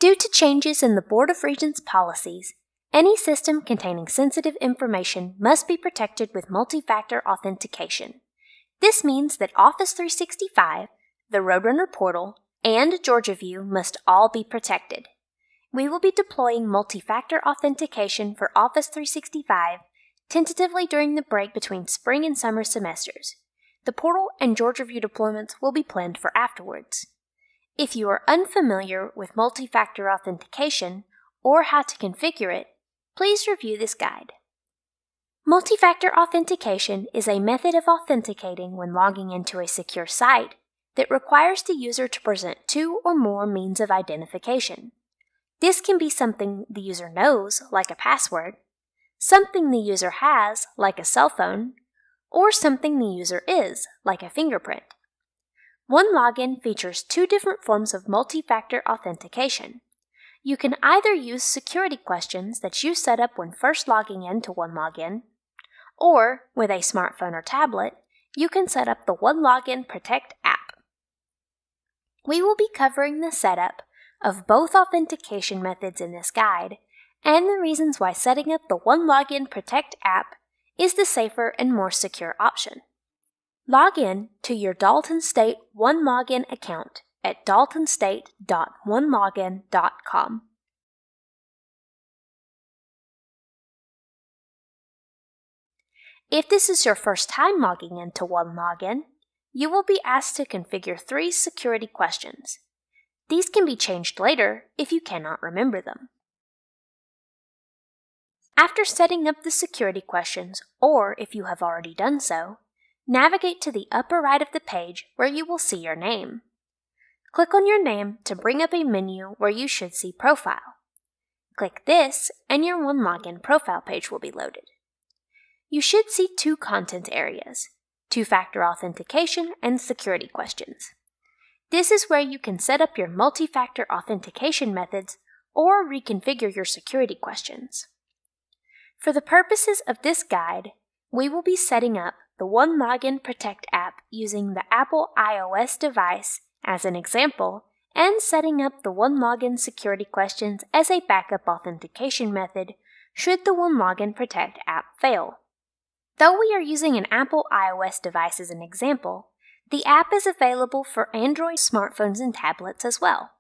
Due to changes in the Board of Regent's policies, any system containing sensitive information must be protected with multi-factor authentication. This means that Office 365, the Roadrunner Portal, and GeorgiaVIEW must all be protected. We will be deploying multi-factor authentication for Office 365 tentatively during the break between spring and summer semesters. The portal and GeorgiaVIEW deployments will be planned for afterwards. If you are unfamiliar with multi-factor authentication or how to configure it, please review this guide. Multi-factor authentication is a method of authenticating when logging into a secure site that requires the user to present two or more means of identification. This can be something the user knows, like a password, something the user has, like a cell phone, or something the user is, like a fingerprint. One login features two different forms of multi-factor authentication. You can either use security questions that you set up when first logging in to OneLogin, or, with a smartphone or tablet, you can set up the OneLogin Protect app. We will be covering the setup of both authentication methods in this guide, and the reasons why setting up the OneLogin Protect app is the safer and more secure option. Log in to your Dalton State OneLogin account at daltonstate.onelogin.com. If this is your first time logging into OneLogin, you will be asked to configure 3 security questions. These can be changed later if you cannot remember them. After setting up the security questions, or if you have already done so, navigate to the upper right of the page where you will see your name. Click on your name to bring up a menu where you should see Profile. Click this and your OneLogin profile page will be loaded. You should see 2 content areas, two-factor authentication and security questions. This is where you can set up your multi-factor authentication methods or reconfigure your security questions. For the purposes of this guide, we will be setting up the OneLogin Protect app using the Apple iOS device as an example, and setting up the OneLogin security questions as a backup authentication method should the OneLogin Protect app fail. Though we are using an Apple iOS device as an example, the app is available for Android smartphones and tablets as well.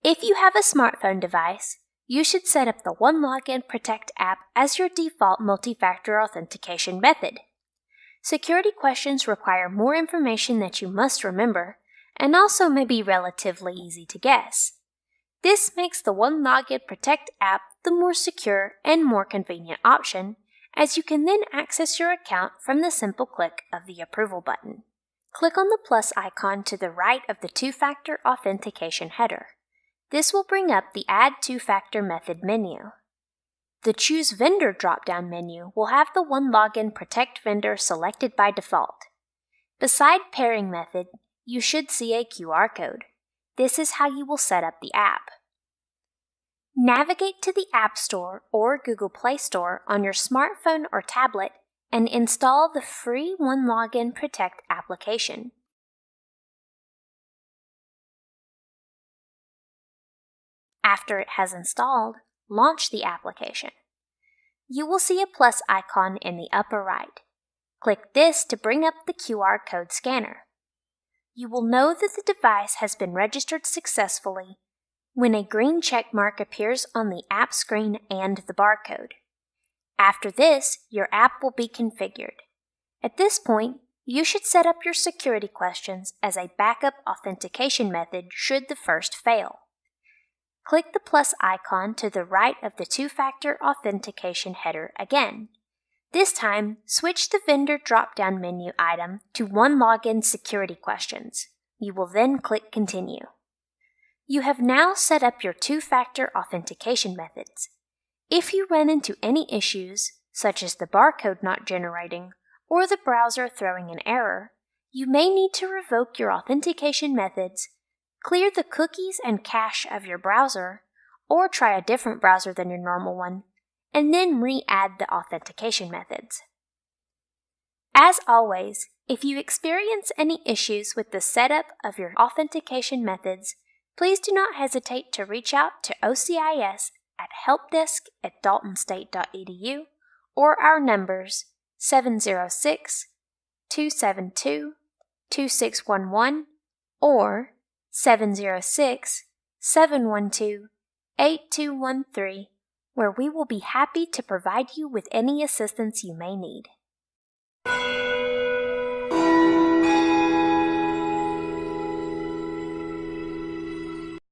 If you have a smartphone device, you should set up the OneLogin Protect app as your default multi-factor authentication method. Security questions require more information that you must remember, and also may be relatively easy to guess. This makes the OneLogin Protect app the more secure and more convenient option, as you can then access your account from the simple click of the approval button. Click on the plus icon to the right of the two-factor authentication header. This will bring up the Add Two-Factor Method menu. The Choose Vendor drop-down menu will have the OneLogin Protect vendor selected by default. Beside Pairing Method, you should see a QR code. This is how you will set up the app. Navigate to the App Store or Google Play Store on your smartphone or tablet and install the free OneLogin Protect application. After it has installed, launch the application. You will see a plus icon in the upper right. Click this to bring up the QR code scanner. You will know that the device has been registered successfully when a green check mark appears on the app screen and the barcode. After this, your app will be configured. At this point, you should set up your security questions as a backup authentication method should the first fail. Click the plus icon to the right of the two-factor authentication header again. This time, switch the vendor drop-down menu item to OneLogin Security Questions. You will then click Continue. You have now set up your two-factor authentication methods. If you run into any issues, such as the barcode not generating or the browser throwing an error, you may need to revoke your authentication methods, clear the cookies and cache of your browser, or try a different browser than your normal one, and then re-add the authentication methods. As always, if you experience any issues with the setup of your authentication methods, please do not hesitate to reach out to OCIS at helpdesk@daltonstate.edu or our numbers 706-272-2611 or 706-712-8213, where we will be happy to provide you with any assistance you may need.